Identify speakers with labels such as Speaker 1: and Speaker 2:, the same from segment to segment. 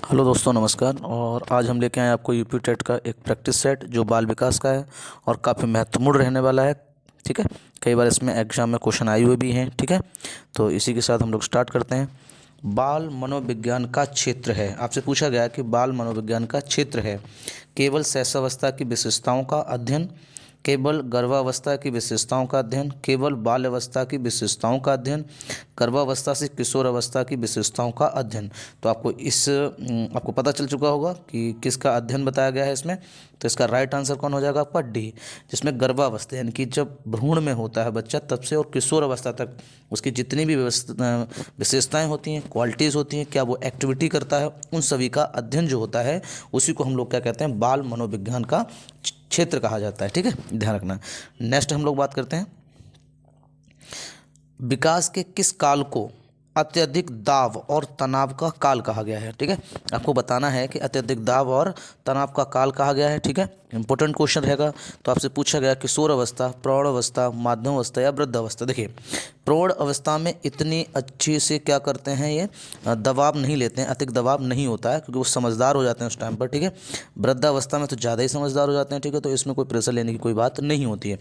Speaker 1: Hello दोस्तों, नमस्कार। और आज हम लेके आए आपको यूपी टेट का एक प्रैक्टिस सेट जो बाल विकास का है और काफ़ी महत्वपूर्ण रहने वाला है। ठीक है, कई बार इसमें एग्जाम में क्वेश्चन आए हुए भी हैं। ठीक है, तो इसी के साथ हम लोग स्टार्ट करते हैं। बाल मनोविज्ञान का क्षेत्र है। आपसे पूछा गया कि बाल मनोविज्ञान का क्षेत्र है केवल शैशवावस्था की विशेषताओं का अध्ययन, केवल गर्भावस्था की विशेषताओं का अध्ययन, केवल बाल्यावस्था की विशेषताओं का अध्ययन, गर्भावस्था से किशोर अवस्था की विशेषताओं का अध्ययन। तो आपको पता चल चुका होगा कि किसका अध्ययन बताया गया है इसमें। तो इसका राइट आंसर कौन हो जाएगा? आपका डी, जिसमें गर्भावस्था यानी कि जब भ्रूण में होता है बच्चा तब से और किशोर अवस्था तक उसकी जितनी भी विशेषताएं होती हैं, क्वालिटीज़ होती हैं, क्या वो एक्टिविटी करता है, उन सभी का अध्ययन जो होता है उसी को हम लोग क्या कहते हैं? बाल मनोविज्ञान का क्षेत्र कहा जाता है। ठीक है, ध्यान रखना। नेक्स्ट हम लोग बात करते हैं, विकास के किस काल को अत्यधिक दाब और तनाव का काल कहा गया है। ठीक है, आपको बताना है कि अत्यधिक दाब और तनाव का काल कहा गया है। ठीक है, इंपॉर्टेंट क्वेश्चन रहेगा। तो आपसे पूछा गया किशोर अवस्था, प्रौढ़ अवस्था, माध्यम अवस्था या वृद्ध अवस्था। देखिए, प्रौढ़ अवस्था में इतनी अच्छी से क्या करते हैं, ये दबाव नहीं लेते हैं, अतिरिक्त दबाव नहीं होता है क्योंकि वो समझदार हो जाते हैं उस टाइम पर। ठीक है, वृद्ध अवस्था में तो ज़्यादा ही समझदार हो जाते हैं। ठीक है, तो इसमें कोई प्रेशर लेने की कोई बात नहीं होती है।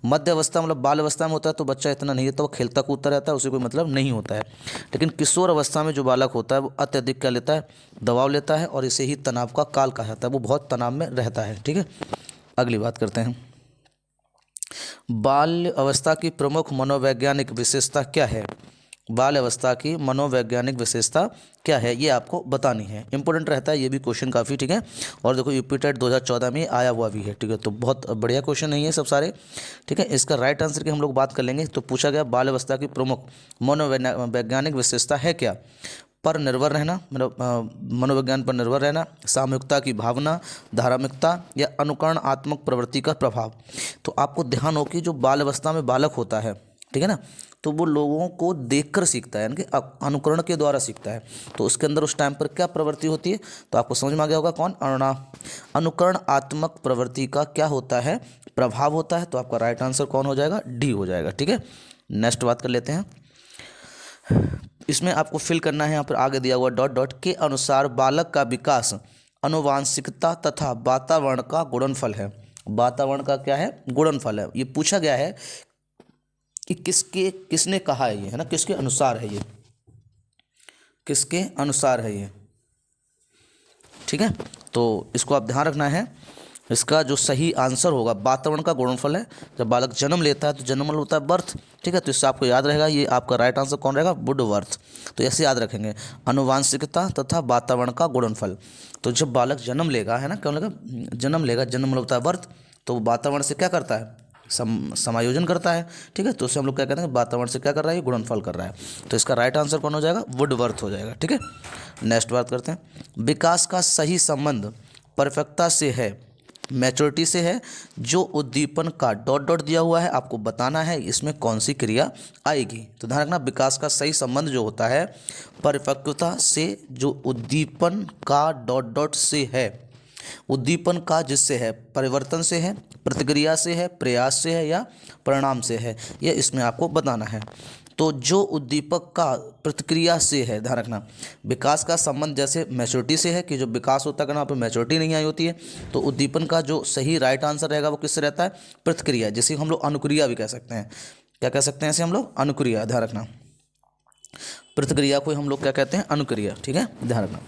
Speaker 1: मध्य अवस्था मतलब बाल अवस्था में होता है तो बच्चा इतना नहीं रहता, वो खेलता कूदता रहता है, उसे कोई मतलब नहीं होता है। लेकिन किशोर अवस्था में जो बालक होता है वो अत्यधिक क्या लेता है? दबाव लेता है, और इसे ही तनाव का काल कहा जाता है। वो बहुत तनाव में रहता है। ठीक है, अगली बात करते हैं, बाल्य अवस्था की प्रमुख मनोवैज्ञानिक विशेषता क्या है? बाल अवस्था की मनोवैज्ञानिक विशेषता क्या है, ये आपको बतानी है। इंपॉर्टेंट रहता है ये भी क्वेश्चन काफ़ी। ठीक है, और देखो यूपी टेट 2014 में आया हुआ भी है। ठीक है, तो बहुत बढ़िया क्वेश्चन नहीं है सब सारे। ठीक है, इसका राइट आंसर की हम लोग बात कर लेंगे। तो पूछा गया बाल अवस्था की प्रमुख मनोवैज्ञानिक विशेषता है क्या? पर निर्भर रहना, मतलब मनोविज्ञान पर निर्भर रहना, सामूहिकता की भावना, धार्मिकता या अनुकरणात्मक प्रवृत्ति का प्रभाव। तो आपको ध्यान हो कि जो बाल अवस्था में बालक होता है, ठीक है ना, तो वो लोगों को देखकर सीखता है, यानी कि अनुकरण के द्वारा सीखता है। तो उसके अंदर उस टाइम पर क्या प्रवृत्ति होती है? तो आपको समझ में आ गया होगा कौन? अनुकरणात्मक प्रवृत्ति का क्या होता है? प्रभाव होता है। तो आपका राइट आंसर कौन हो जाएगा? डी हो जाएगा। ठीक है, नेक्स्ट बात कर लेते हैं। इसमें आपको फिल करना है, यहाँ पर आगे दिया हुआ डॉट डॉट के अनुसार बालक का विकास आनुवांशिकता तथा वातावरण का गुणनफल है। वातावरण का क्या है? गुणनफल है। ये पूछा गया है कि किसने कहा है ये, है ना, किसके अनुसार है ये, किसके अनुसार है ये। ठीक है, तो इसको आप ध्यान रखना है। इसका जो सही आंसर होगा वातावरण का गुणनफल है। जब बालक जन्म लेता है तो जन्म मतलब होता है बर्थ। ठीक है, तो इससे आपको याद रहेगा, ये आपका राइट आंसर कौन रहेगा? वुडवर्थ। तो ऐसे याद रखेंगे, आनुवांशिकता तथा वातावरण का गुणनफल। तो जब बालक जन्म लेगा, है ना, क्या लेगा? जन्म लेगा, जन्म मतलब होता है बर्थ। तो वातावरण से क्या करता है? समायोजन करता है। ठीक है, तो उससे हम लोग क्या कहते हैं? वातावरण से क्या कर रहा है? गुणनफल कर रहा है। तो इसका राइट आंसर कौन हो जाएगा? वुडवर्थ हो जाएगा। ठीक है, नेक्स्ट बात करते हैं, विकास का सही संबंध परफेक्टता से है, मैच्योरिटी से है। जो उद्दीपन का डॉट डॉट दिया हुआ है आपको बताना है इसमें कौन सी क्रिया आएगी। तो ध्यान रखना, विकास का सही संबंध जो होता है परिपक्वता से, जो उद्दीपन का डॉट डॉट से है, उद्दीपन का जिससे है, परिवर्तन से है, प्रतिक्रिया से है, प्रयास से है या परिणाम से है, यह इसमें आपको बताना है। तो जो उद्दीपक का प्रतिक्रिया से है, ध्यान रखना, विकास का संबंध जैसे मैच्योरिटी से है कि जो विकास होता है वहाँ पर मैच्योरिटी नहीं आई होती है। तो उद्दीपन का जो सही राइट आंसर रहेगा वो किससे रहता है? प्रतिक्रिया, जिसे हम लोग अनुक्रिया भी कह सकते हैं। क्या कह सकते हैं इसे हम लोग? अनुक्रिया। ध्यान रखना, प्रतिक्रिया को हम लोग क्या कहते हैं? अनुक्रिया। ठीक है, ध्यान रखना।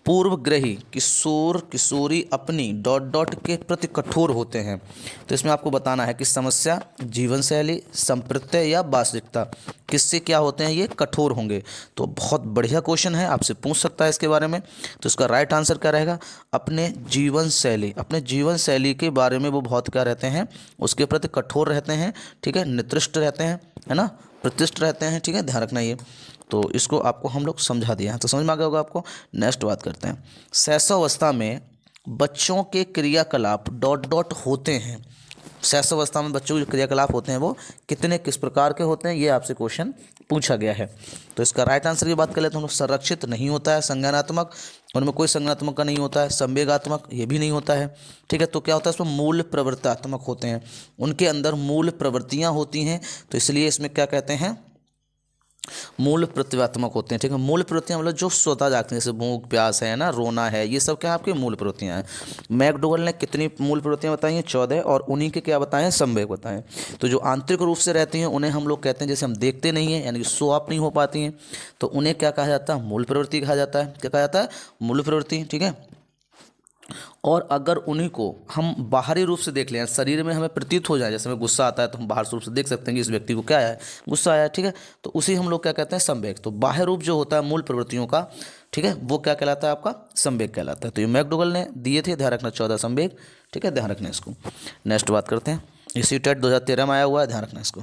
Speaker 1: पूर्वग्रही किशोर किशोरी अपनी डॉट डॉट के प्रति कठोर होते हैं। तो इसमें आपको बताना है कि समस्या, जीवन शैली, संप्रत्यय या वास्तविकता, किससे क्या होते हैं? ये कठोर होंगे। तो बहुत बढ़िया क्वेश्चन है, आपसे पूछ सकता है इसके बारे में। तो इसका राइट आंसर क्या रहेगा? अपने जीवन शैली, अपने जीवन शैली के बारे में वो बहुत क्या रहते हैं? उसके प्रति कठोर रहते हैं। ठीक है, निकृष्ट रहते हैं, है ना, प्रतिष्ठ रहते हैं। ठीक है, ध्यान रखना ये। तो इसको आपको हम लोग समझा दिया है, तो समझ में आ गया होगा आपको। नेक्स्ट बात करते हैं, शैशवावस्था में बच्चों के क्रियाकलाप डॉट डॉट होते हैं। शैशवावस्था में बच्चों के जो क्रियाकलाप होते हैं वो कितने किस प्रकार के होते हैं, ये आपसे क्वेश्चन पूछा गया है। तो इसका राइट आंसर की बात करें तो हम लोग संरक्षित नहीं होता है, संज्ञानात्मक, उनमें कोई संज्ञानात्मक का नहीं होता है, संवेगात्मक ये भी नहीं होता है। ठीक है, तो क्या होता है? इसमें मूल प्रवृत्तात्मक होते हैं, उनके अंदर मूल प्रवृत्तियाँ होती हैं। तो इसलिए इसमें क्या कहते हैं? मूल प्रत्ययात्मक होते हैं, ठीक है। मूल प्रवृत्तियाँ मतलब जो स्वतः जागती हैं, जैसे भूख प्यास है ना, रोना है, ये सब क्या आपकी मूल प्रवृत्तियाँ हैं। मैकडोगल ने कितनी मूल प्रवृत्तियाँ बताई हैं? 14, और उन्हीं के क्या बताएं? संवेग बताएं। तो जो आंतरिक रूप से रहती हैं उन्हें हम लोग कहते हैं, जैसे हम देखते नहीं हैं यानी कि शो ऑफ नहीं हो पाती हैं, तो उन्हें क्या कहा जाता है? मूल प्रवृत्ति कहा जाता है। क्या कहा जाता है? मूल प्रवृत्ति, ठीक है। और अगर उन्हीं को हम बाहरी रूप से देख लें, शरीर में हमें प्रतीत हो जाए, जैसे हमें गुस्सा आता है तो हम बाहर रूप से देख सकते हैं कि इस व्यक्ति को क्या आया है? गुस्सा आया है, ठीक है। तो उसी हम लोग क्या कहते हैं? संवेग। तो बाह्य रूप जो होता है मूल प्रवृत्तियों का, ठीक है, वो क्या कहलाता है? आपका संवेग कहलाता है। तो ये मैकडोगल ने दिए थे, ध्यान रखना, 14 संवेग, ठीक है, ध्यान रखना इसको। नेक्स्ट बात करते हैं, इसी टेट 2013 में आया हुआ है, ध्यान रखना इसको।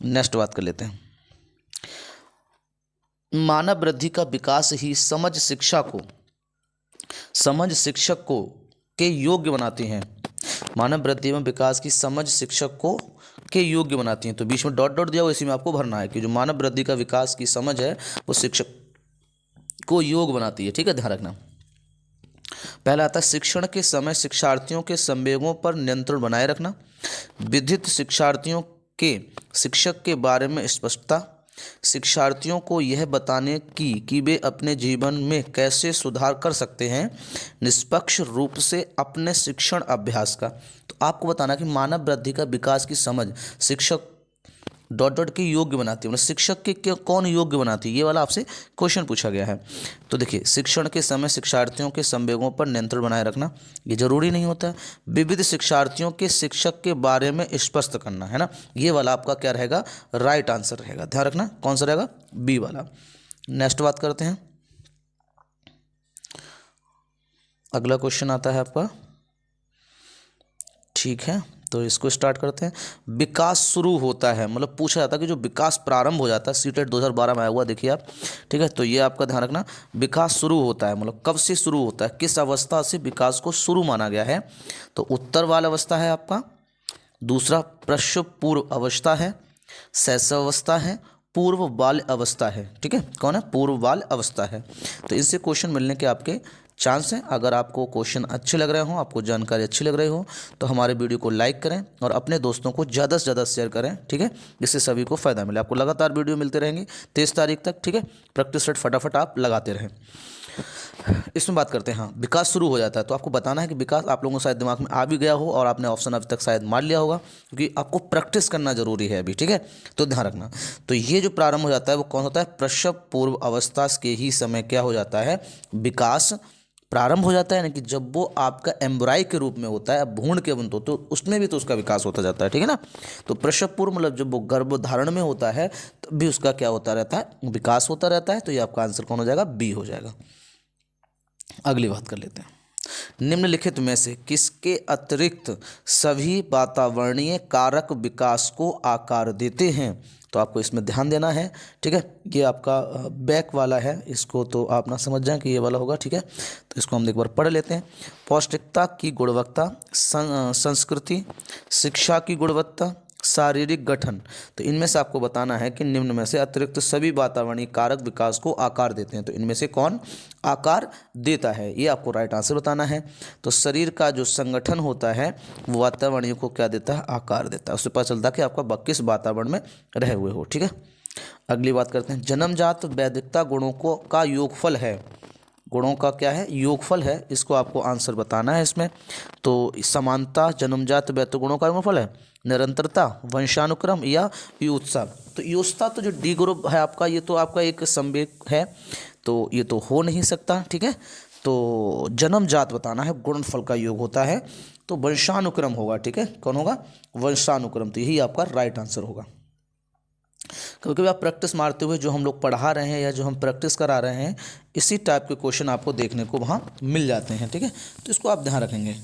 Speaker 1: नेक्स्ट बात कर लेते हैं, मानव वृद्धि का विकास ही समझ शिक्षक को के योग्य बनाती हैं। मानव वृद्धि में विकास की समझ शिक्षक को के योग्य बनाती हैं। तो बीच में डॉट डॉट दिया हुआ, इसी में आपको भरना है कि जो मानव वृद्धि का विकास की समझ है वो शिक्षक को योग बनाती है, ठीक है, ध्यान रखना। पहला आता है शिक्षण के समय शिक्षार्थियों के संवेगों पर नियंत्रण बनाए रखना, विधित शिक्षार्थियों के शिक्षक के बारे में स्पष्टता, शिक्षार्थियों को यह बताने की कि वे अपने जीवन में कैसे सुधार कर सकते हैं, निष्पक्ष रूप से अपने शिक्षण अभ्यास का। तो आपको बताना कि मानव वृद्धि का विकास की समझ शिक्षक डॉट डॉट की योग्य बनाती है, मतलब शिक्षक के क्या कौन योग्य बनाती है, ये वाला आपसे क्वेश्चन पूछा गया है। तो देखिए, शिक्षण के समय शिक्षार्थियों के संवेगों पर नियंत्रण बनाए रखना, ये जरूरी नहीं होता है। विविध शिक्षार्थियों के शिक्षक के बारे में स्पष्ट करना, है ना, ये वाला आपका क्या रहेगा? राइट आंसर रहेगा, ध्यान रखना। कौन सा रहेगा? बी वाला। नेक्स्ट बात करते हैं, अगला क्वेश्चन आता है आपका, ठीक है, तो इसको स्टार्ट करते हैं। विकास शुरू होता है, मतलब पूछा जाता है कि जो विकास प्रारंभ हो जाता है, सीटेट 2012 में आया हुआ, देखिए आप, ठीक है। तो ये आपका ध्यान रखना, विकास शुरू होता है मतलब कब से शुरू होता है, किस अवस्था से विकास को शुरू माना गया है? तो उत्तर बाल अवस्था है आपका, दूसरा प्रसव पूर्व अवस्था है, शैशव अवस्था है, पूर्व बाल अवस्था है, ठीक है। कौन है? पूर्व बाल अवस्था है। तो इससे क्वेश्चन मिलने के आपके चांस हैं। अगर आपको क्वेश्चन अच्छे लग रहे हों, आपको जानकारी अच्छी लग रही हो, तो हमारे वीडियो को लाइक करें और अपने दोस्तों को ज़्यादा से ज़्यादा शेयर करें, ठीक है, जिससे सभी को फ़ायदा मिले। आपको लगातार वीडियो मिलते रहेंगे 23 तारीख तक, ठीक है। प्रैक्टिस सेट फटाफट आप लगाते रहें। इसमें बात करते हैं, हाँ, विकास शुरू हो जाता है, तो आपको बताना है कि विकास आप लोगों को शायद दिमाग में आ भी गया हो और आपने ऑप्शन अभी तक शायद मार लिया होगा, क्योंकि आपको प्रैक्टिस करना जरूरी है अभी, ठीक है। तो ध्यान रखना, तो ये जो प्रारंभ हो जाता है वो कौन होता है? प्रसव पूर्व अवस्था के ही समय क्या हो जाता है? विकास प्रारंभ हो जाता है, यानी कि जब वो आपका एम्ब्राई के रूप में होता है, भ्रूण के बंत तो उसमें भी तो उसका विकास होता जाता है, ठीक है ना। तो प्रसव पूर्व मतलब जब वो गर्भधारण में होता है तब भी उसका क्या होता रहता है? विकास होता रहता है। तो ये आपका आंसर कौन हो जाएगा? बी हो जाएगा। अगली बात कर लेते हैं, निम्नलिखित में से किसके अतिरिक्त सभी वातावरणीय कारक विकास को आकार देते हैं? तो आपको इसमें ध्यान देना है, ठीक है। ये आपका बैक वाला है, इसको तो आप ना समझ जाएं कि ये वाला होगा, ठीक है। तो इसको हम एक बार पढ़ लेते हैं। पौष्टिकता की गुणवत्ता, संस्कृति, शिक्षा की गुणवत्ता, शारीरिक गठन। तो इनमें से आपको बताना है कि निम्न में से अतिरिक्त सभी वातावरणीय कारक विकास को आकार देते हैं। तो इनमें से कौन आकार देता है, ये आपको राइट आंसर बताना है। तो शरीर का जो संगठन होता है वो वातावरणीय को क्या देता है? आकार देता है। उससे पता चलता है कि आपका किस वातावरण में रहे हुए हो, ठीक है। अगली बात करते हैं, जन्मजात वैदिकता गुणों को का योगफल है। गुणों का क्या है? योगफल है। इसको आपको आंसर बताना है इसमें। तो समानता जन्मजात वैदिक गुणों का योगफल है, निरंतरता, वंशानुक्रम या युत्सा। तो युत्सा तो जो डी ग्रुप है आपका, ये तो आपका एक संवेग है, तो ये तो हो नहीं सकता, ठीक है। तो जन्मजात बताना है, गुणनफल का योग होता है, तो वंशानुक्रम होगा, ठीक है। कौन होगा? वंशानुक्रम। तो यही आपका राइट आंसर होगा। कभी कभी आप प्रैक्टिस मारते हुए जो हम लोग पढ़ा रहे हैं या जो हम प्रैक्टिस करा रहे हैं, इसी टाइप के क्वेश्चन आपको देखने को वहाँ मिल जाते हैं, ठीक है। तो इसको आप ध्यान रखेंगे,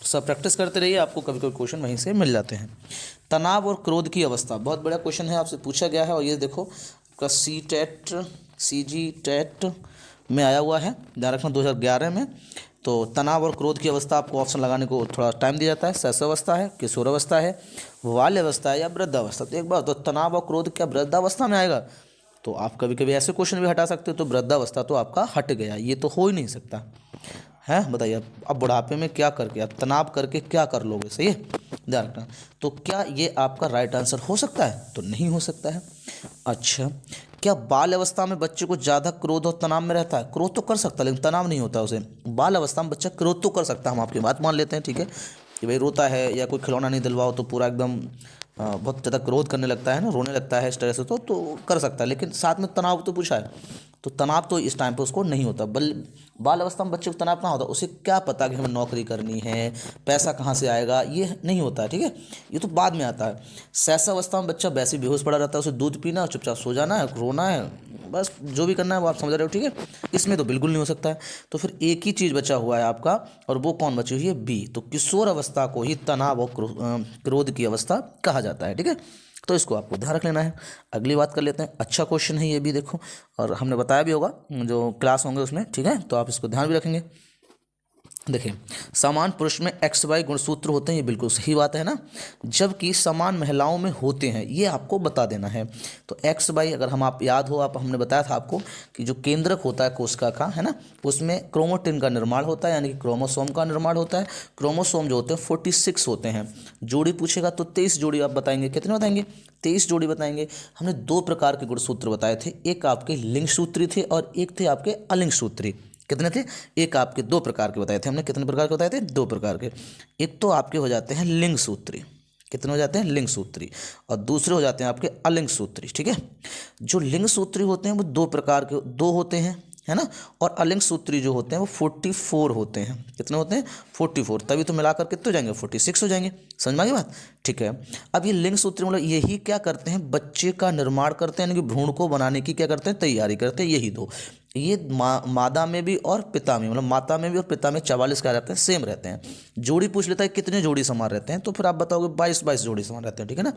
Speaker 1: सब प्रैक्टिस करते रहिए, आपको कभी कभी क्वेश्चन वहीं से मिल जाते हैं। तनाव और क्रोध की अवस्था, बहुत बड़ा क्वेश्चन है, आपसे पूछा गया है। और ये देखो आपका CGTET में आया हुआ है, ध्यान रखना, 2011 में। तो तनाव और क्रोध की अवस्था आपको ऑप्शन लगाने को थोड़ा टाइम दिया जाता है। शैशवावस्था है, किशोरावस्था है, बाल्यावस्था है या वृद्धावस्था। तो एक बार तो तनाव और क्रोध क्या वृद्धावस्था में आएगा? तो आप कभी कभी ऐसे क्वेश्चन भी हटा सकते हो, तो वृद्धावस्था तो आपका हट गया, ये तो हो ही नहीं सकता। है, बताइए अब बुढ़ापे में क्या करके, आप तनाव करके क्या कर लोगे, सही है, ध्यान रखना। तो क्या ये आपका राइट आंसर हो सकता है? तो नहीं हो सकता है। अच्छा, क्या बाल अवस्था में बच्चे को ज़्यादा क्रोध और तनाव में रहता है? क्रोध तो कर सकता है लेकिन तनाव नहीं होता उसे। बाल अवस्था में बच्चा क्रोध तो कर सकता है, हम आपकी बात मान लेते हैं, ठीक है, कि भाई रोता है या कोई खिलौना नहीं दिलवाओ तो पूरा एकदम बहुत ज़्यादा क्रोध करने लगता है ना, रोने लगता है स्ट्रेस से, तो कर सकता है, लेकिन साथ में तनाव तो पूछा है, तो तनाव तो इस टाइम पे उसको नहीं होता। बाल अवस्था में बच्चे को तनाव कहाँ होता, उसे क्या पता कि हमें नौकरी करनी है, पैसा कहाँ से आएगा, ये नहीं होता है, ठीक है, ये तो बाद में आता है। शैशवावस्था में बच्चा वैसे ही बेहोश पड़ा रहता है, उसे दूध पीना, चुपचाप सो जाना है, रोना है, बस जो भी करना है वो आप समझ रहे हो, ठीक है, इसमें तो बिल्कुल नहीं हो सकता है। तो फिर एक ही चीज़ बचा हुआ है आपका, और वो कौन बची हुई है? बी। तो किशोर अवस्था को ही तनाव और क्रोध की अवस्था कहा जाता है, ठीक है, तो इसको आपको ध्यान रख लेना है। अगली बात कर लेते हैं, अच्छा क्वेश्चन है ये भी, देखो, और हमने बताया भी होगा जो क्लास होंगे उसमें, ठीक है, तो आप इसको ध्यान भी रखेंगे। देखिए, समान पुरुष में एक्स वाई गुणसूत्र होते हैं, ये बिल्कुल सही बात है ना, जबकि समान महिलाओं में होते हैं, ये आपको बता देना है। तो एक्स वाई, अगर हम आप याद हो, आप हमने बताया था आपको कि जो केंद्रक होता है कोशिका का, है ना, उसमें क्रोमोटिन का निर्माण होता है, यानी कि क्रोमोसोम का निर्माण होता है। क्रोमोसोम जो होते हैं 46 होते हैं। जोड़ी पूछेगा तो 23 जोड़ी आप बताएंगे, कितने बताएंगे? 23 जोड़ी बताएंगे। हमने 2 प्रकार के गुणसूत्र बताए थे, एक आपके लिंग सूत्री थे और एक थे आपके अलिंग सूत्री। कितने थे? एक आपके 2 प्रकार के बताए थे हमने, कितने प्रकार के बताए थे? 2 प्रकार के। एक तो आपके हो जाते हैं लिंग सूत्री, कितने हो जाते हैं? लिंग सूत्री, और दूसरे हो जाते हैं आपके अलिंग सूत्री, ठीक है। जो लिंग सूत्री होते हैं वो 2 प्रकार के, 2 होते हैं, है ना, और अलिंग सूत्री जो होते हैं वो 44 होते हैं। कितने होते हैं? 44, तभी तो मिलाकर कितने हो जाएंगे? 46 हो जाएंगे। समझ में आ गई बात? ठीक है। अब ये लिंग सूत्री मतलब यही क्या करते हैं? बच्चे का निर्माण करते हैं, यानी कि भ्रूण को बनाने की क्या करते हैं? तैयारी करते हैं, यही 2। ये मादा में भी और पिता में, मतलब माता में भी और पिता में 44 क्या रहते हैं? सेम रहते हैं। जोड़ी पूछ लेता है कितने जोड़ी समान रहते हैं, तो फिर आप बताओगे 22 जोड़ी समान रहते हैं, ठीक है ना।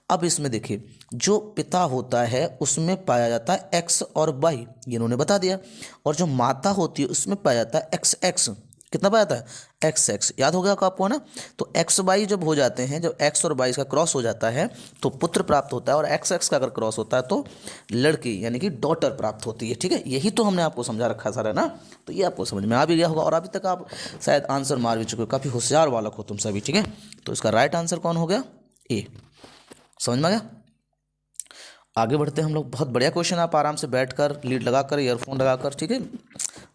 Speaker 1: अब इसमें देखिए, जो पिता होता है उसमें पाया जाता है एक्स और वाई, ये इन्होंने बता दिया, और जो माता होती है उसमें पाया जाता है एक्स एक्स। कितना पाया जाता है? एक्स एक्स, याद हो गया आपको, है ना। तो एक्स वाई जब हो जाते हैं, जब एक्स और वाई का क्रॉस हो जाता है तो पुत्र प्राप्त होता है, और एक्स एक्स का अगर क्रॉस होता है तो लड़की यानी कि डॉटर प्राप्त होती है, ठीक है। यही तो हमने आपको समझा रखा सारा ना, तो ये आपको समझ में आ भी गया होगा, और अभी तक आप शायद आंसर मार भी चुके हो, काफ़ी होशियार बालक हो तुम सभी, ठीक है। तो इसका राइट आंसर कौन हो गया? ए। समझ में आ गया? आगे बढ़ते हैं हम लोग। बहुत बढ़िया क्वेश्चन, आप आराम से बैठकर लीड लगाकर ईयरफोन लगाकर, ठीक है,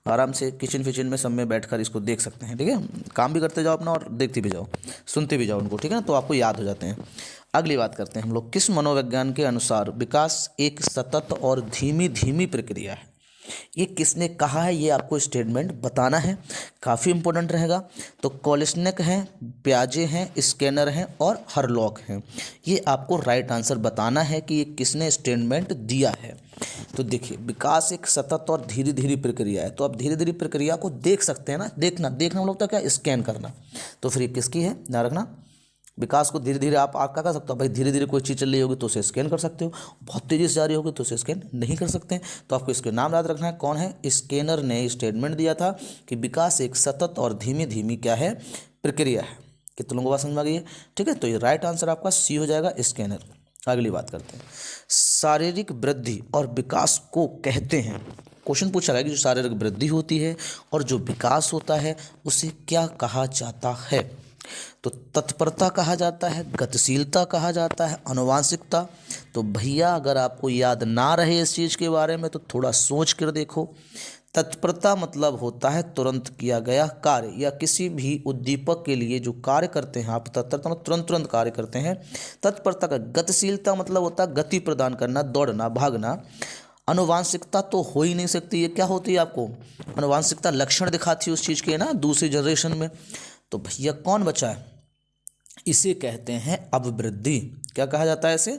Speaker 1: आराम से किचन फिचन में सब में बैठकर इसको देख सकते हैं, ठीक है। काम भी करते जाओ अपना और देखते भी जाओ, सुनते भी जाओ उनको, ठीक है ना, तो आपको याद हो जाते हैं। अगली बात करते हैं हम लोग, किस मनोविज्ञान के अनुसार विकास एक सतत और धीमी धीमी प्रक्रिया है? ये किसने कहा है, ये आपको स्टेटमेंट बताना है, काफ़ी इंपॉर्टेंट रहेगा। तो कोलिस्निक हैं, प्याजे हैं, स्कैनर हैं और हरलॉक हैं। ये आपको राइट आंसर बताना है कि ये किसने स्टेटमेंट दिया है। तो देखिए, विकास एक सतत और धीरे धीरे प्रक्रिया है, तो आप धीरे धीरे प्रक्रिया को देख सकते हैं ना, देखना हम लोग तो क्या, स्कैन करना। तो फिर ये किसकी है, ध्यान रखना। विकास को धीरे धीरे आप क्या कर सकते हो भाई, धीरे धीरे कोई चीज़ चल रही होगी तो उसे स्कैन कर सकते हो, बहुत तेज़ी से जा रही होगी तो उसे स्कैन नहीं कर सकते हैं। तो आपको इसके नाम याद रखना है, कौन है? स्कैनर ने स्टेटमेंट दिया था कि विकास एक सतत और धीमी धीमी क्या है, प्रक्रिया है। कितने लोगों को बात समझ में आ गई है? ठीक है, तो ये राइट आंसर आपका सी हो जाएगा, स्कैनर। अगली बात करते हैं, शारीरिक वृद्धि और विकास को कहते हैं, क्वेश्चन पूछा गया कि जो शारीरिक वृद्धि होती है और जो विकास होता है उसे क्या कहा जाता है? तो तत्परता कहा जाता है, गतिशीलता कहा जाता है, आनुवांशिकता। तो भैया अगर आपको याद ना रहे इस चीज़ के बारे में तो थोड़ा सोच कर देखो। तत्परता मतलब होता है तुरंत किया गया कार्य, या किसी भी उद्दीपक के लिए जो कार्य करते हैं आप, तत्परता मतलब तुरंत कार्य करते हैं, तत्परता का। गतिशीलता मतलब होता है गति प्रदान करना, दौड़ना, भागना। आनुवांशिकता तो हो ही नहीं सकती, ये क्या होती है आपको? आनुवांशिकता लक्षण दिखाती है उस चीज़ के ना, दूसरी जनरेशन में। तो भैया कौन बचा है? इसे कहते हैं अभिवृद्धि। क्या कहा जाता है इसे?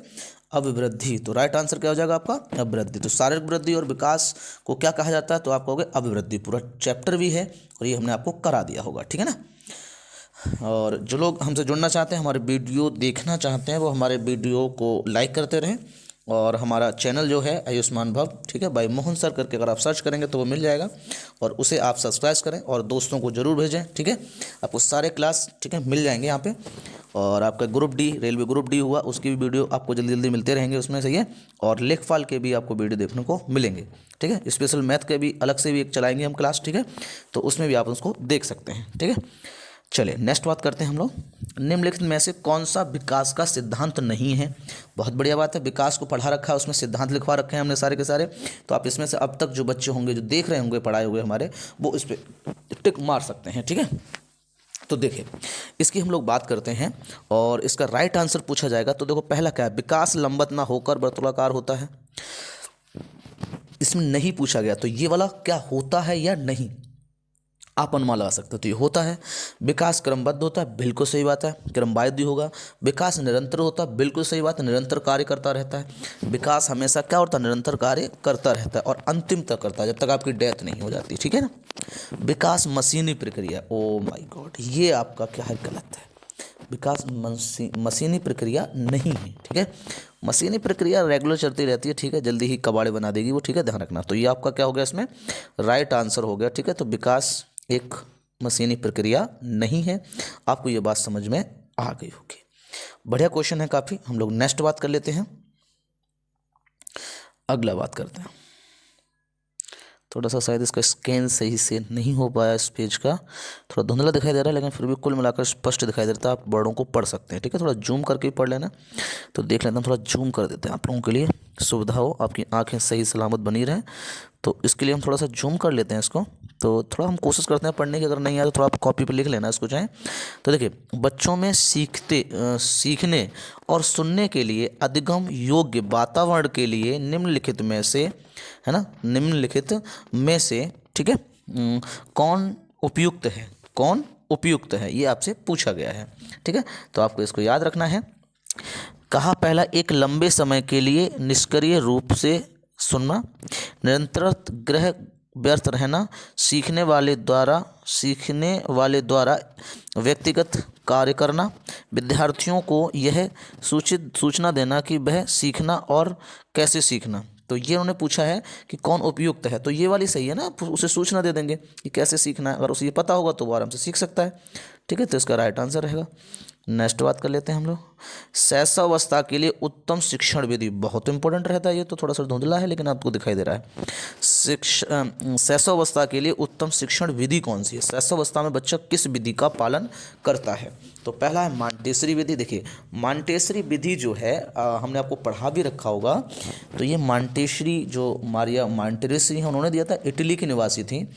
Speaker 1: अभिवृद्धि। तो राइट आंसर क्या हो जाएगा आपका? अभिवृद्धि। तो शारीरिक वृद्धि और विकास को क्या कहा जाता है? तो आप कहोगे अभिवृद्धि। पूरा चैप्टर भी है और ये हमने आपको करा दिया होगा, ठीक है ना। और जो लोग हमसे जुड़ना चाहते हैं, हमारे वीडियो देखना चाहते हैं, वो हमारे वीडियो को लाइक करते रहें। और हमारा चैनल जो है आयुष्मान भव, ठीक है, भाई मोहन सर करके अगर आप सर्च करेंगे तो वो मिल जाएगा, और उसे आप सब्सक्राइब करें और दोस्तों को ज़रूर भेजें, ठीक है। आपको सारे क्लास, ठीक है, मिल जाएंगे यहाँ पे। और आपका group D, railway group D हुआ, उसकी भी वीडियो आपको जल्दी जल्दी मिलते रहेंगे उसमें से ये, और लेखपाल के भी आपको वीडियो देखने को मिलेंगे। ठीक है, स्पेशल मैथ के भी अलग से भी एक चलाएंगे हम क्लास। ठीक है, तो उसमें भी आप उसको देख सकते हैं। ठीक है, चलिए नेक्स्ट बात करते हैं हम लोग, निम्नलिखित में से कौन सा विकास का सिद्धांत नहीं है। बहुत बढ़िया बात है, विकास को पढ़ा रखा है, उसमें सिद्धांत लिखवा रखे हैं हमने सारे के सारे। तो आप इसमें से अब तक जो बच्चे होंगे जो देख रहे होंगे पढ़ाए हुए हमारे, वो इस पर टिक मार सकते हैं। ठीक है, तो देखिए इसकी हम लोग बात करते हैं और इसका राइट आंसर पूछा जाएगा। तो देखो पहला क्या है, विकास लंबवत ना होकर वर्तुलाकार होता है। इसमें नहीं पूछा गया, तो ये वाला क्या होता है या नहीं, आप अनुमान लगा सकते हो। तो ये होता है। विकास क्रमबद्ध होता है, बिल्कुल सही बात है, क्रमबद्ध ही होगा। विकास निरंतर होता है, बिल्कुल सही बात है, निरंतर कार्य करता रहता है। विकास हमेशा क्या होता है, निरंतर कार्य करता रहता है और अंतिम तक करता है, जब तक आपकी डेथ नहीं हो जाती। ठीक है ना। विकास मशीनी प्रक्रिया, ओ माय गॉड, ये आपका क्या है, गलत है। विकास मशीनी प्रक्रिया नहीं है। ठीक है, मशीनी प्रक्रिया रेगुलर चलती रहती है। ठीक है, जल्दी ही कबाड़े बना देगी वो। ठीक है, ध्यान रखना। तो ये आपका क्या हो गया, इसमें राइट आंसर हो गया। ठीक है, तो विकास एक मशीनी प्रक्रिया नहीं है। आपको ये बात समझ में आ गई होगी। बढ़िया क्वेश्चन है काफ़ी। हम लोग नेक्स्ट बात कर लेते हैं, अगला बात करते हैं। थोड़ा सा शायद इसका स्कैन सही से नहीं हो पाया, इस पेज का थोड़ा धुंधला दिखाई दे रहा है, लेकिन फिर भी कुल मिलाकर स्पष्ट दिखाई देता है। आप वर्डों को पढ़ सकते हैं। ठीक है, थोड़ा जूम करके पढ़ लेना। तो देख लेते हैं, थोड़ा जूम कर देते हैं आप लोगों के लिए सुविधा हो, आपकी आंखें सही सलामत बनी रहें। तो इसके लिए हम थोड़ा सा जूम कर लेते हैं इसको। तो थोड़ा हम कोशिश करते हैं पढ़ने की, अगर नहीं आए तो थोड़ा आप कॉपी पे लिख लेना इसको चाहे। तो देखिए, बच्चों में सीखने और सुनने के लिए अधिगम योग्य वातावरण के लिए निम्नलिखित में से, है ना, निम्नलिखित में से, ठीक है, कौन उपयुक्त है, कौन उपयुक्त है, ये आपसे पूछा गया है। ठीक है, तो आपको इसको याद रखना है। कहा पहला, एक लंबे समय के लिए निष्क्रिय रूप से सुनना, निरंतर ग्रह व्यर्थ रहना, सीखने वाले द्वारा व्यक्तिगत कार्य करना, विद्यार्थियों को यह सूचना देना कि वह सीखना और कैसे सीखना। तो ये उन्होंने पूछा है कि कौन उपयुक्त है, तो ये वाली सही है ना, उसे सूचना दे देंगे कि कैसे सीखना है। अगर उसे ये पता होगा तो वो आराम से सीख सकता है। ठीक है, तो इसका राइट आंसर रहेगा। नेक्स्ट बात कर लेते हैं हम लोग, शैशवावस्था के लिए उत्तम शिक्षण विधि, बहुत इंपॉर्टेंट रहता है। ये तो थोड़ा सा धुंधला है लेकिन आपको दिखाई दे रहा है। शैशवावस्था के लिए उत्तम शिक्षण विधि कौन सी है, शैशवावस्था में बच्चा किस विधि का पालन करता है। तो पहला है मॉन्टेसरी विधि। देखिए मॉन्टेसरी विधि जो है हमने आपको पढ़ा भी रखा होगा। तो ये मॉन्टेसरी जो मारिया मॉन्टेसरी है, उन्होंने दिया था, इटली की निवासी थी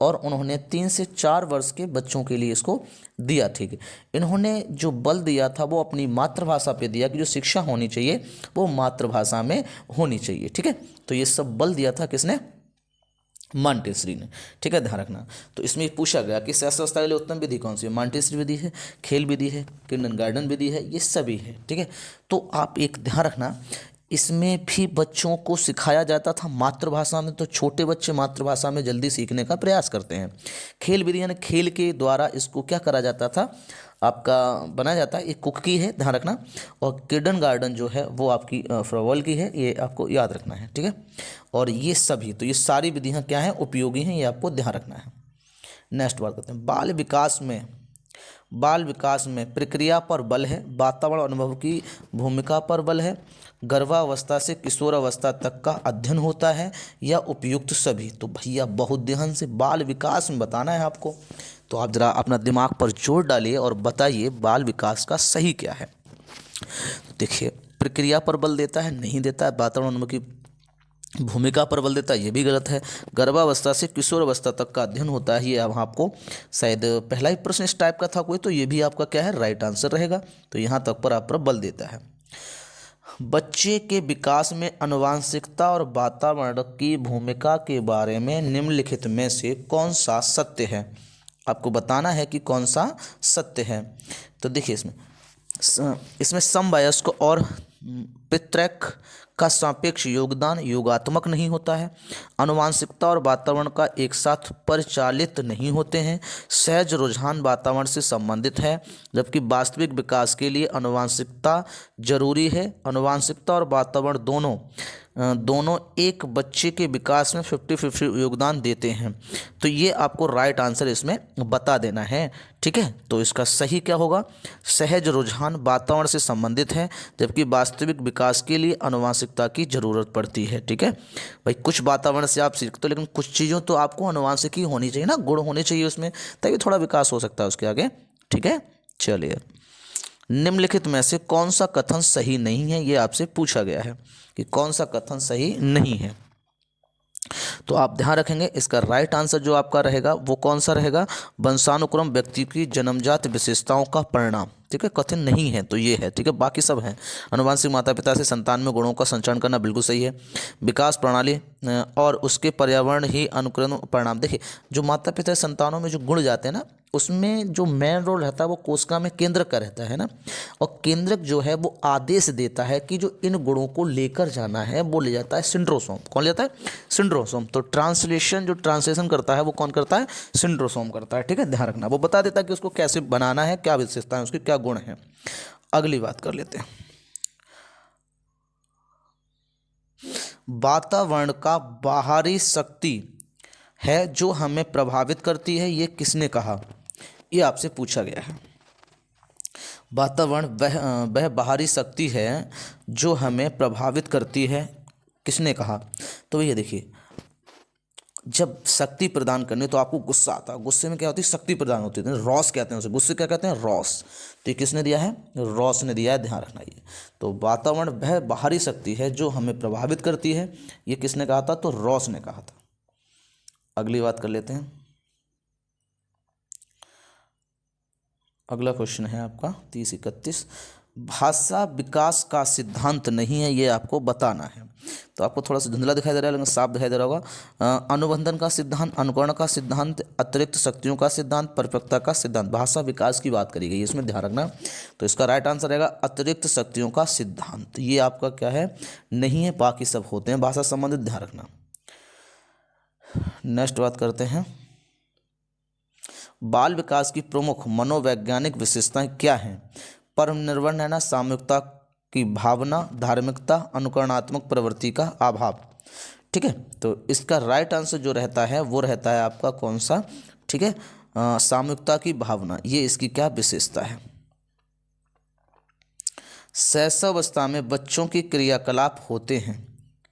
Speaker 1: और उन्होंने 3 से 4 वर्ष के बच्चों के लिए इसको दिया। ठीक है, इन्होंने जो बल दिया था वो अपनी मातृभाषा पे दिया कि जो शिक्षा होनी चाहिए वो मातृभाषा में होनी चाहिए। ठीक है, तो ये सब बल दिया था किसने, मॉन्टेसरी ने। ठीक है, ध्यान रखना। तो इसमें पूछा गया कि शैशवावस्था के लिए उत्तम विधि कौन सी है, मॉन्टेसरी विधि है, खेल विधि है, किंडरगार्टन विधि है, ये सभी है। ठीक है, तो आप एक ध्यान रखना, इसमें भी बच्चों को सिखाया जाता था मातृभाषा में, तो छोटे बच्चे मातृभाषा में जल्दी सीखने का प्रयास करते हैं। खेल विधि यानी खेल के द्वारा इसको क्या करा जाता था, आपका बनाया जाता है, एक कुकी है, ध्यान रखना। और किंडरगार्टन जो है वो आपकी फ्रॉवल की है, ये आपको याद रखना है। ठीक है, और ये सभी, तो ये सारी विधियाँ क्या हैं, उपयोगी हैं, ये आपको ध्यान रखना है। नेक्स्ट बात करते हैं, बाल विकास में प्रक्रिया पर बल है, वातावरण अनुभव की भूमिका पर बल है, गर्भावस्था से किशोरावस्था तक का अध्ययन होता है या उपयुक्त सभी। तो भैया बहुत ध्यान से बाल विकास में बताना है आपको, तो आप जरा अपना दिमाग पर जोर डालिए और बताइए बाल विकास का सही क्या है। देखिए प्रक्रिया पर बल देता है, नहीं देता है, वातावरण अनुभव की भूमिका पर बल देता है, ये भी गलत है, गर्भावस्था से किशोरावस्था तक का अध्ययन होता है, ये अब आपको शायद पहला ही प्रश्न इस टाइप का था कोई, तो ये भी आपका क्या है, राइट आंसर रहेगा। तो यहाँ तक पर आप पर बल देता है। बच्चे के विकास में आनुवंशिकता और वातावरण की भूमिका के बारे में निम्नलिखित में से कौन सा सत्य है, आपको बताना है कि कौन सा सत्य है। तो देखिए इसमें समवयस्क और पितृक का सापेक्ष योगदान योगात्मक नहीं होता है, आनुवंशिकता और वातावरण का एक साथ परिचालित नहीं होते हैं, सहज रुझान वातावरण से संबंधित है, जबकि वास्तविक विकास के लिए आनुवंशिकता जरूरी है। आनुवंशिकता और वातावरण दोनों दोनों एक बच्चे के विकास में 50-50 योगदान देते हैं। तो ये आपको राइट आंसर इसमें बता देना है। ठीक है, तो इसका सही क्या होगा? सहज रुझान वातावरण से संबंधित है, जबकि वास्तविक विकास के लिए आनुवंशिकता की जरूरत पड़ती है। ठीक है भाई, कुछ वातावरण से आप सीखते हो, लेकिन कुछ चीज़ों तो आपको आनुवंशिक ही होनी चाहिए ना, गुण होने चाहिए उसमें, तभी थोड़ा विकास हो सकता है उसके आगे। ठीक है, चलिए, निम्नलिखित में से कौन सा कथन सही नहीं है, ये आपसे पूछा गया है कि कौन सा कथन सही नहीं है। तो आप ध्यान रखेंगे, इसका राइट आंसर जो आपका रहेगा वो कौन सा रहेगा? वंशानुक्रम व्यक्ति की जन्मजात विशेषताओं का परिणाम। ठीक है, कथन नहीं है तो ये है। ठीक है, बाकी सब है। अनुवांशिक माता पिता से संतान में गुणों का संचरण करना बिल्कुल सही है। विकास प्रणाली और उसके पर्यावरण ही अनुकरण परिणाम। देखिए, जो माता पिता संतानों में जो गुण जाते हैं ना, उसमें जो मेन रोल रहता है वो कोशिका में केंद्रक का रहता है ना, और केंद्रक जो है वो आदेश देता है कि जो इन गुणों को लेकर जाना है वो ले जाता है सिंड्रोसोम। कौन ले जाता है? सिंड्रोसोम। तो ट्रांसलेशन, जो ट्रांसलेशन करता है वो कौन करता है? सिंड्रोसोम करता है। ठीक है, ध्यान रखना, वो बता देता है कि उसको कैसे बनाना है, क्या विशेषता है उसकी, क्या गुण है। अगली बात कर लेते हैं, वातावरण का बाहरी शक्ति है जो हमें प्रभावित करती है, ये किसने कहा? ये आपसे पूछा गया है। वातावरण वह बाहरी शक्ति है जो हमें प्रभावित करती है, किसने कहा? तो ये देखिए, जब शक्ति प्रदान करनी तो आपको गुस्सा आता है, गुस्से में क्या होती है? शक्ति प्रदान होती है, रॉस कहते हैं उसे, गुस्से क्या कहते हैं? रॉस। तो ये किसने दिया है? रॉस ने दिया है, ध्यान रखना ये। तो वातावरण वह बाहरी शक्ति है जो हमें प्रभावित करती है, ये किसने कहा था? तो रॉस ने कहा था। अगली बात कर लेते हैं, अगला क्वेश्चन है आपका 30-31। भाषा विकास का सिद्धांत नहीं है, ये आपको बताना है। तो आपको थोड़ा सा धुंधला दिखाई दे रहा है, लेकिन साफ दिखाई दे रहा होगा। अनुबंधन का सिद्धांत, अनुकरण का सिद्धांत, अतिरिक्त शक्तियों का सिद्धांत, परिपक्वता का सिद्धांत। भाषा विकास की बात करी गई है, इसमें ध्यान रखना। तो इसका राइट आंसर रहेगा अतिरिक्त शक्तियों का सिद्धांत। ये आपका क्या है? नहीं है, बाकी सब होते हैं भाषा संबंधित, ध्यान रखना। नेक्स्ट बात करते हैं, बाल विकास की प्रमुख मनोवैज्ञानिक विशेषताएं क्या हैं? परम निर्भर रहना, सामूहिकता की भावना, धार्मिकता, अनुकरणात्मक प्रवृत्ति का अभाव। ठीक है, तो इसका राइट आंसर जो रहता है वो रहता है आपका कौन सा? ठीक है, सामूहिकता की भावना, ये इसकी क्या विशेषता है? शैशवावस्था में बच्चों के क्रियाकलाप होते हैं,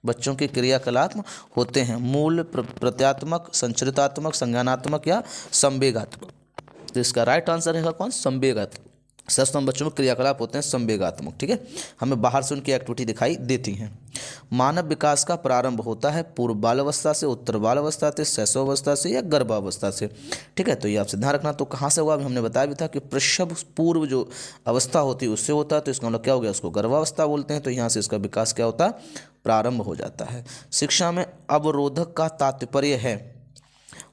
Speaker 1: बच्चों के क्रियाकलाप होते हैं मूल, प्रत्यात्मक, संचरितात्मक, संज्ञानात्मक या संवेगात्मक। तो इसका राइट आंसर है कौन? संवेगात्मक। शैशव में बच्चों में क्रियाकलाप होते हैं संवेगात्मक। ठीक है, हमें बाहर से उनकी एक्टिविटी दिखाई देती हैं। मानव विकास का प्रारंभ होता है पूर्व बाल अवस्था से, उत्तर बाल अवस्था से, शैशवावस्था से या गर्भावस्था से। ठीक है, तो ये आपसे ध्यान रखना। तो कहाँ से होगा? अभी हमने बताया भी था कि प्रसव पूर्व जो अवस्था होती है उससे होता है, तो इसका मतलब क्या हो गया? उसको गर्भावस्था बोलते हैं। तो यहाँ से इसका विकास क्या होता है? प्रारंभ हो जाता है। शिक्षा में अवरोधक का तात्पर्य है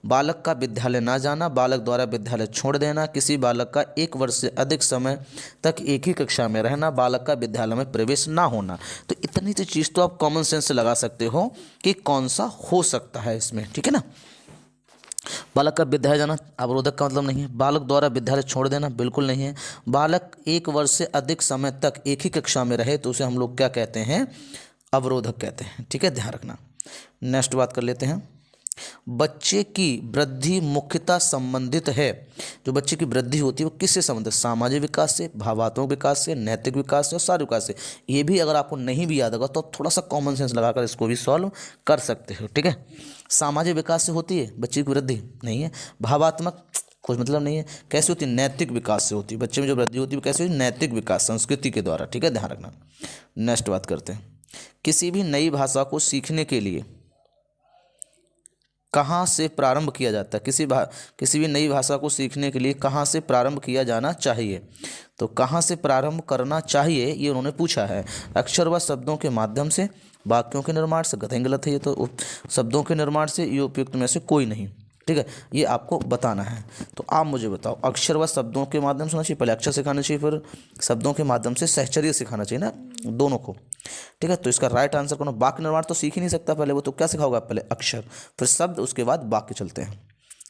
Speaker 1: बालक का विद्यालय ना जाना, बालक द्वारा विद्यालय छोड़ देना, किसी बालक का 1 वर्ष से अधिक समय तक एक ही कक्षा में रहना, बालक का विद्यालय में प्रवेश ना होना। तो इतनी सी चीज़ तो आप कॉमन सेंस से लगा सकते हो कि कौन सा हो सकता है इसमें। ठीक है ना, बालक का विद्यालय जाना अवरोधक का मतलब नहीं है, बालक द्वारा विद्यालय छोड़ देना बिल्कुल नहीं है, बालक 1 वर्ष से अधिक समय तक एक ही कक्षा में रहे तो उसे हम लोग क्या कहते हैं? अवरोधक कहते हैं। ठीक है, ध्यान रखना। नेक्स्ट बात कर लेते हैं, बच्चे की वृद्धि मुख्यतः संबंधित है, जो बच्चे की वृद्धि होती है वो किससे संबंधित? सामाजिक विकास से, भावात्मक विकास से, नैतिक विकास से और शारीरिक विकास से। ये भी अगर आपको नहीं भी याद होगा तो थोड़ा सा कॉमन सेंस लगाकर इसको भी सॉल्व कर सकते हो। ठीक है, सामाजिक विकास से होती है बच्चे की वृद्धि? नहीं है। भावात्मक कुछ मतलब नहीं है। कैसे होती है? नैतिक विकास से होती है। बच्चे में जो वृद्धि होती है वो कैसे होती है? नैतिक विकास, संस्कृति के द्वारा। ठीक है, ध्यान रखना। नेक्स्ट बात करते हैं, किसी भी नई भाषा को सीखने के लिए कहाँ से प्रारंभ किया जाता है? किसी भी नई भाषा को सीखने के लिए कहाँ से प्रारंभ किया जाना चाहिए? तो कहाँ से प्रारंभ करना चाहिए ये उन्होंने पूछा है। अक्षर व शब्दों के माध्यम से, वाक्यों के निर्माण से, गलत है ये तो, शब्दों के निर्माण से, ये उपयुक्त में से कोई नहीं। ठीक है, ये आपको बताना है। तो आप मुझे बताओ, अक्षर व शब्दों के माध्यम से होना चाहिए, पहले अक्षर सिखाना चाहिए, फिर शब्दों के माध्यम से सहचर्य सिखाना चाहिए ना, दोनों को। ठीक है, तो इसका राइट आंसर कौन? वाक्य निर्माण तो सीख ही नहीं सकता पहले वो, तो क्या सिखाओगे? पहले अक्षर, फिर शब्द, उसके बाद वाक्य चलते हैं।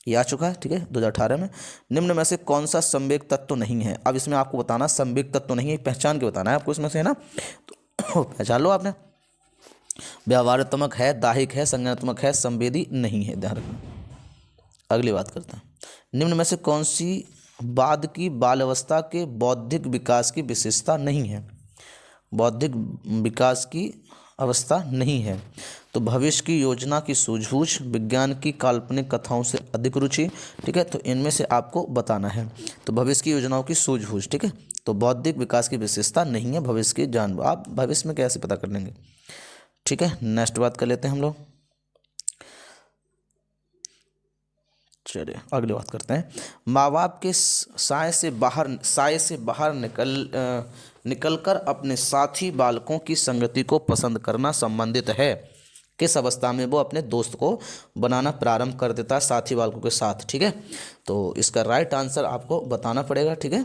Speaker 1: ये आ चुका है। ठीक है, 2018 में। निम्न में से कौन सा संवेग तत्व नहीं है? अब इसमें आपको बताना संवेग तत्व नहीं है, पहचान के बताना है आपको इसमें से, है ना। तो पहचान लो आपने। व्यवहारात्मक है, दाहिक है, संज्ञानात्मक है, संवेदी नहीं है। ध्यान रखना। अगली बात करते हैं, निम्न में से कौन सी बाद की बाल अवस्था के बौद्धिक विकास की विशेषता नहीं है? बौद्धिक विकास की अवस्था नहीं है। तो भविष्य की योजना की सूझबूझ, विज्ञान की काल्पनिक कथाओं से अधिक रुचि, ठीक है, तो इनमें से आपको बताना है। तो भविष्य की योजनाओं की सूझबूझ, ठीक है, तो बौद्धिक विकास की विशेषता नहीं है भविष्य की जान, आप भविष्य में कैसे पता कर लेंगे, ठीक है। नेक्स्ट बात कर लेते हैं हम लोग, चलिए अगली बात करते हैं। माँ बाप के साय से बाहर निकलकर अपने साथी बालकों की संगति को पसंद करना संबंधित है। किस अवस्था में वो अपने दोस्त को बनाना प्रारंभ कर देता है साथी बालकों के साथ, ठीक है। तो इसका राइट आंसर आपको बताना पड़ेगा, ठीक है।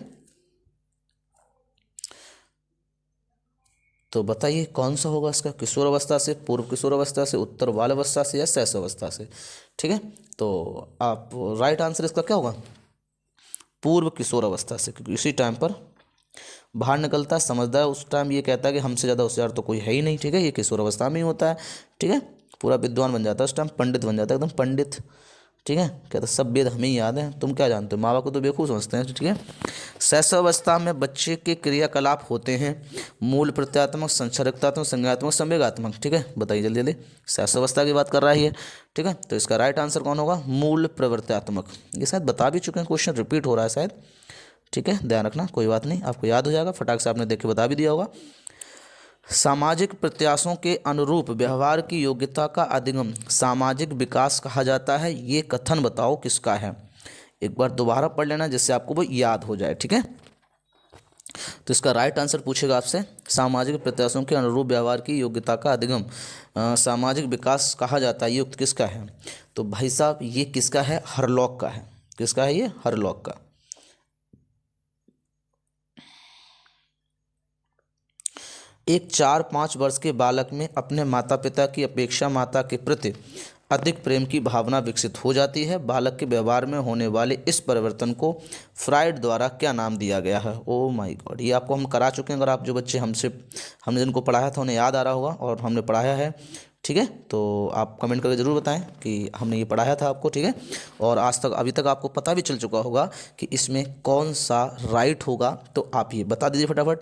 Speaker 1: तो बताइए कौन सा होगा इसका, किशोर अवस्था से, पूर्व किशोर अवस्था से, उत्तर बाल अवस्था से या शैशव अवस्था से, ठीक है। तो आप राइट आंसर इसका क्या होगा, पूर्व किशोर अवस्था से, क्योंकि इसी टाइम पर बाहर निकलता है, समझदार उस टाइम ये कहता है कि हमसे ज़्यादा होशियार तो कोई है ही नहीं, ठीक है। ये किशोर अवस्था में ही होता है, ठीक है। पूरा विद्वान बन जाता है उस टाइम, पंडित बन जाता है, एकदम पंडित, ठीक है। कहता सब वेद हमें ही याद है, तुम क्या जानते हो, माँ बाप को तो बेवकूफ़ समझते हैं, ठीक है। शैशवावस्था में बच्चे के क्रियाकलाप होते हैं मूल प्रत्यात्मक, संचरितात्मक, संज्ञात्मक, संवेगात्मक, ठीक है। बताइए जल्दी जल्दी, शैशवावस्था की बात कर रहा है ये, ठीक है। तो इसका राइट आंसर कौन होगा, मूल प्रवृत्त्यात्मक। ये शायद बता भी चुके हैं, क्वेश्चन रिपीट हो रहा है शायद, ठीक है। ध्यान रखना, कोई बात नहीं, आपको याद हो जाएगा, फटाक से आपने देख के बता भी दिया होगा। सामाजिक प्रत्याशों के अनुरूप व्यवहार की योग्यता का अधिगम सामाजिक विकास कहा जाता है। ये कथन बताओ किसका है, एक बार दोबारा पढ़ लेना जिससे आपको वो याद हो जाए, ठीक है। तो इसका राइट आंसर पूछेगा आपसे, सामाजिक प्रत्याशों के अनुरूप व्यवहार की योग्यता का अधिगम सामाजिक विकास कहा जाता है, ये युक्त किसका है। तो भाई साहब ये किसका है, हरलॉक का है। किसका है ये, हरलॉक का। एक 4-5 वर्ष के बालक में अपने माता पिता की अपेक्षा माता के प्रति अधिक प्रेम की भावना विकसित हो जाती है। बालक के व्यवहार में होने वाले इस परिवर्तन को फ्राइड द्वारा क्या नाम दिया गया है। ओ माय गॉड, ये आपको हम करा चुके हैं, अगर आप जो बच्चे हमने जिनको पढ़ाया था उन्हें याद आ रहा होगा और हमने पढ़ाया है, ठीक है। तो आप कमेंट करके ज़रूर बताएं कि हमने ये पढ़ाया था आपको, ठीक है। और आज तक अभी तक आपको पता भी चल चुका होगा कि इसमें कौन सा राइट होगा, तो आप ये बता दीजिए फटाफट।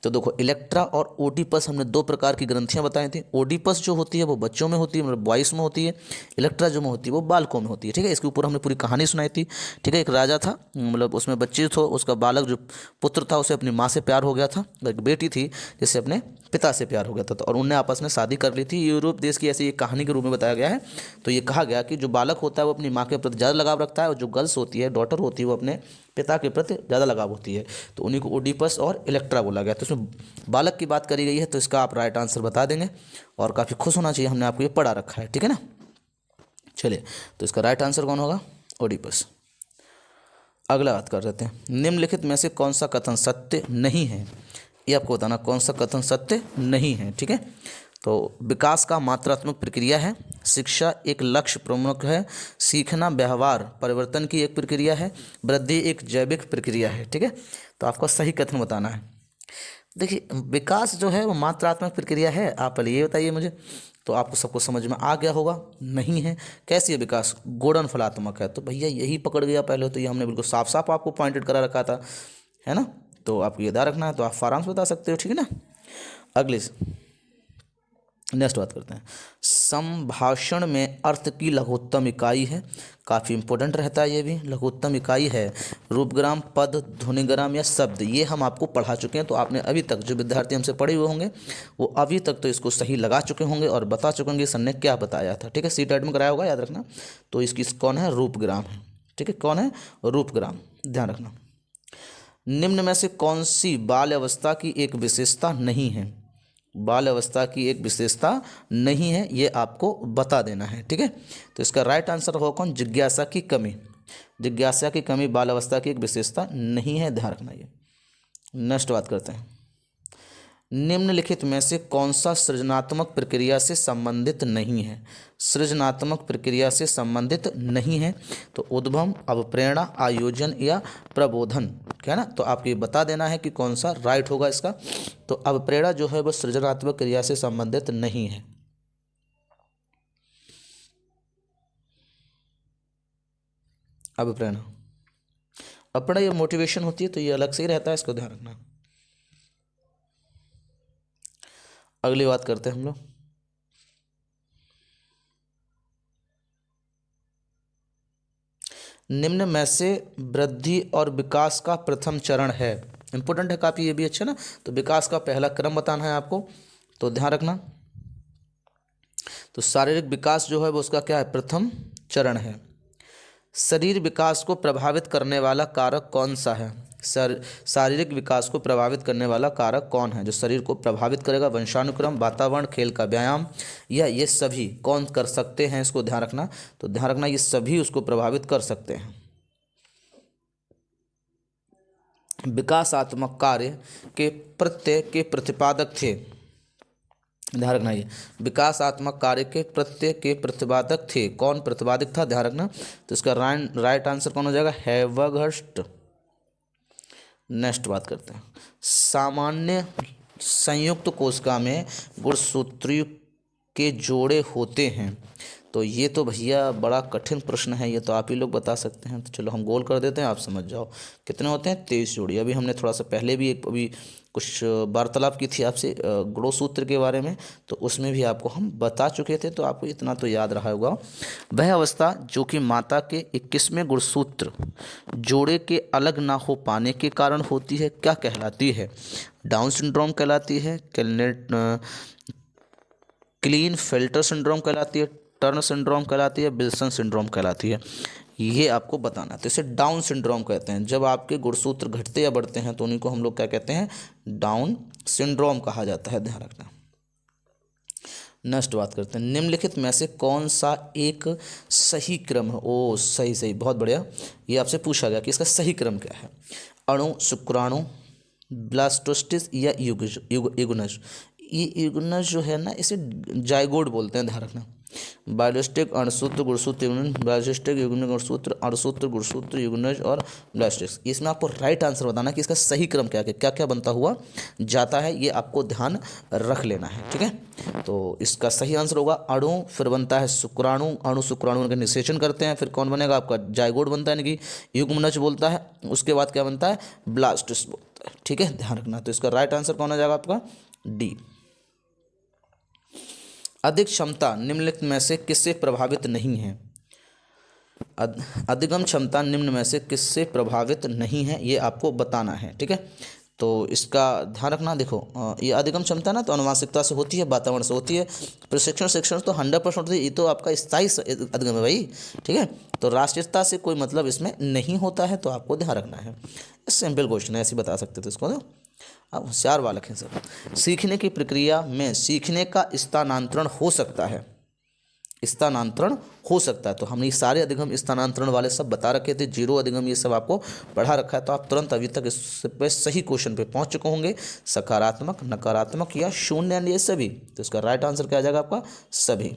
Speaker 1: तो देखो, इलेक्ट्रा और ओडिपस हमने दो प्रकार की ग्रंथियां बताई थी। ओडिपस जो होती है वो बच्चों में होती है, मतलब बॉयज़ में होती है। इलेक्ट्रा जो में होती है वो बालकों में होती है, ठीक है। इसके ऊपर हमने पूरी कहानी सुनाई थी, ठीक है। एक राजा था, मतलब उसमें बच्चे थे, उसका बालक जो पुत्र था उसे अपनी माँ से प्यार हो गया था, एक बेटी थी जिससे अपने पिता से प्यार हो गया था, तो और उनने आपस में शादी कर ली थी। यूरोप देश की ऐसी एक कहानी के रूप में बताया गया है। तो ये कहा गया कि जो बालक होता है वो अपनी माँ के प्रति ज़्यादा लगाव रखता है, और जो गर्ल्स होती है, डॉटर होती है, वो अपने पिता के प्रति ज़्यादा लगाव होती है। तो उन्हीं को ओडिपस और इलेक्ट्रा बोला गया। तो इसमें बालक की बात करी गई है, तो इसका आप राइट आंसर बता देंगे और काफ़ी खुश होना चाहिए, हमने आपको ये पढ़ा रखा है, ठीक है ना। चलिए, तो इसका राइट आंसर कौन होगा, ओडिपस। अगला बात कर रहे हैं, निम्नलिखित में से कौन सा कथन सत्य नहीं है, ये आपको बताना कौन सा कथन सत्य नहीं है, ठीक है। तो विकास का मात्रात्मक प्रक्रिया है, शिक्षा एक लक्ष्य प्रमुख है, सीखना व्यवहार परिवर्तन की एक प्रक्रिया है, वृद्धि एक जैविक प्रक्रिया है, ठीक है। तो आपको सही कथन बताना है। देखिए, विकास जो है वो मात्रात्मक प्रक्रिया है, आप पहले ये बताइए मुझे, तो आपको सबको समझ में आ गया होगा। नहीं है, कैसी है विकास, गुणन फलात्मक है। तो भैया यही पकड़ गया पहले, तो ये हमने बिल्कुल साफ साफ आपको पॉइंटेड करा रखा था, है ना। तो आपको ये ध्यान रखना है, तो आप आराम से बता सकते हो, ठीक है ना। अगले नेक्स्ट बात करते हैं, संभाषण में अर्थ की लघुत्तम इकाई है, काफ़ी इंपॉर्टेंट रहता है ये भी। लघुत्तम इकाई है रूपग्राम, पद, ध्वनिग्राम या शब्द, ये हम आपको पढ़ा चुके हैं। तो आपने अभी तक जो विद्यार्थी हमसे पढ़े हुए होंगे वो अभी तक तो इसको सही लगा चुके होंगे और बता चुके होंगे सर ने क्या बताया था, ठीक है। सीटेट में कराया होगा, याद रखना। तो इसकी कौन है, रूपग्राम है, ठीक है। कौन है, रूपग्राम, ध्यान रखना। निम्न में से कौन सी बाल अवस्था की एक विशेषता नहीं है, बाल अवस्था की एक विशेषता नहीं है, ये आपको बता देना है, ठीक है। तो इसका राइट आंसर होगा कौन, जिज्ञासा की कमी। जिज्ञासा की कमी बाल अवस्था की एक विशेषता नहीं है, ध्यान रखना ये। नेक्स्ट बात करते हैं, निम्नलिखित में से कौन सा सृजनात्मक प्रक्रिया से संबंधित नहीं है, सृजनात्मक प्रक्रिया से संबंधित नहीं है। तो उद्गम, अवप्रेरणा, आयोजन या प्रबोधन, क्या है ना। तो आपको ये बता देना है कि कौन सा राइट होगा इसका। तो अवप्रेरणा जो है वो सृजनात्मक क्रिया से संबंधित नहीं है, अभिप्रेरणा। अपना ये मोटिवेशन होती है तो ये अलग से ही रहता है, इसको ध्यान रखना। अगली बात करते हैं हम लोग। निम्न में से वृद्धि और विकास का प्रथम चरण है, इंपॉर्टेंट है काफी ये भी, अच्छा ना। तो विकास का पहला क्रम बताना है आपको, तो ध्यान रखना। तो शारीरिक विकास जो है वो उसका क्या है, प्रथम चरण है। शरीर विकास को प्रभावित करने वाला कारक कौन सा है? शारीरिक विकास को प्रभावित करने वाला कारक कौन है जो शरीर को प्रभावित करेगा? वंशानुक्रम, वातावरण, खेल का व्यायाम, या ये सभी कौन कर सकते हैं? इसको ध्यान रखना। तो ध्यान रखना ये सभी उसको प्रभावित कर सकते हैं। विकासात्मक कार्य के प्रत्यय के प्रतिपादक थे, ध्यान रखना। ये विकासात्मक कार्य के प्रत्यय के प्रतिपादक थे, कौन प्रतिपादक था? ध्यान रखना। तो इसका राइट आंसर कौन हो जाएगा? हैवगहर्स्ट। नेक्स्ट बात करते हैं। सामान्य संयुक्त कोशिका में गुणसूत्री के जोड़े होते हैं, तो ये तो भैया बड़ा कठिन प्रश्न है, ये तो आप ही लोग बता सकते हैं। तो चलो हम गोल कर देते हैं, आप समझ जाओ। कितने होते हैं? 23 जोड़ी। अभी हमने थोड़ा सा पहले भी एक अभी कुछ वार्तालाप की थी आपसे गुणसूत्र के बारे में, तो उसमें भी आपको हम बता चुके थे, तो आपको इतना तो याद रहा होगा। वह अवस्था जो कि माता के 21वें गुणसूत्र जोड़े के अलग ना हो पाने के कारण होती है, क्या कहलाती है? डाउन सिंड्रोम कहलाती है, क्लीन फिल्टर सिंड्रोम कहलाती है, टर्न सिंड्रोम कहलाती है, विल्सन सिंड्रोम कहलाती है। ये आपको बताना है। तो इसे डाउन सिंड्रोम कहते हैं। जब आपके गुणसूत्र घटते या बढ़ते हैं तो उन्हीं को हम लोग क्या कहते हैं? डाउन सिंड्रोम कहा जाता है, ध्यान रखना। नेक्स्ट बात करते हैं। निम्नलिखित में से कौन सा एक सही क्रम है? ओ सही सही, बहुत बढ़िया। ये आपसे पूछा गया कि इसका सही क्रम क्या है। अणु, शुक्राणु, ब्लास्टोसिस्ट या युग्नज। ये युग्नज जो है ना, इसे जाइगोट बोलते हैं, ध्यान रखना। बायोस्टिक, अणुसूत्र, गुणसूत्र, युग्नज, बायोस्टिक, युग्न, गुणसूत्र, अणुसूत्र, गुणसूत्र, युग्नज और ब्लास्टिक्स। इसमें आपको राइट आंसर बताना कि इसका सही क्रम क्या क्या क्या बनता हुआ जाता है, ये आपको ध्यान रख लेना है, ठीक है। तो इसका सही आंसर होगा अणु, फिर बनता है शुक्राणु, अणु शुक्राणु का निषेचन करते हैं, फिर कौन बनेगा आपका? जाइगोट बनता है, यानी कि युग्मनज बोलता है। उसके बाद क्या बनता है? ब्लास्टिक्स बोलता है, ठीक है, ध्यान रखना। तो इसका राइट आंसर कौन हो जाएगा आपका? डी। अधिक क्षमता निम्नलिखित में से किससे प्रभावित नहीं है? अधिगम क्षमता निम्न में से किससे प्रभावित नहीं है, ये आपको बताना है, ठीक है। तो इसका ध्यान रखना। देखो ये अधिगम क्षमता ना तो अनुवांशिकता से होती है, वातावरण से होती है। प्रशिक्षण शिक्षण तो 100% होती है, ये तो आपका स्थायी अधिगम है भाई, ठीक है। तो राष्ट्रीयता से कोई मतलब इसमें नहीं होता है, तो आपको ध्यान रखना है। सिंपल क्वेश्चन है, ऐसे बता सकते थे इसको। अब होशियार बालक हैं सब। सीखने की प्रक्रिया में सीखने का स्थानांतरण हो सकता है, स्थानांतरण हो सकता है। तो हमने सारे अधिगम स्थानांतरण वाले सब बता रखे थे, जीरो अधिगम ये सब आपको पढ़ा रखा है। तो आप तुरंत अभी तक इस पे सही क्वेश्चन पे पहुंच चुके होंगे। सकारात्मक, नकारात्मक या शून्य, ये सभी। तो इसका राइट आंसर क्या आ जाएगा आपका? सभी।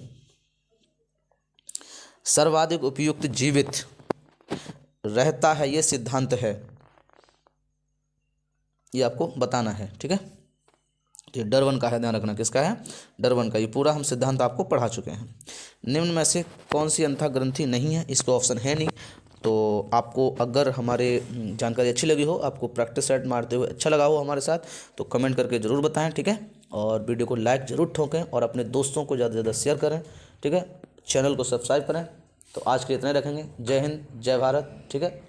Speaker 1: सर्वाधिक उपयुक्त जीवित रहता है, ये सिद्धांत है, ये आपको बताना है, ठीक है। ये डार्विन का है, ध्यान रखना। किसका है? डार्विन का। ये पूरा हम सिद्धांत आपको पढ़ा चुके हैं। निम्न में से कौन सी अंतः ग्रंथि नहीं है? इसका ऑप्शन है नहीं। तो आपको अगर हमारे जानकारी अच्छी लगी हो, आपको प्रैक्टिस सेट मारते हुए अच्छा लगा हो हमारे साथ, तो कमेंट करके ज़रूर बताएं, ठीक है। और वीडियो को लाइक ज़रूर ठोकें और अपने दोस्तों को ज़्यादा से ज़्यादा शेयर करें, ठीक है। चैनल को सब्सक्राइब करें। तो आज के इतने रखेंगे। जय हिंद, जय भारत, ठीक है।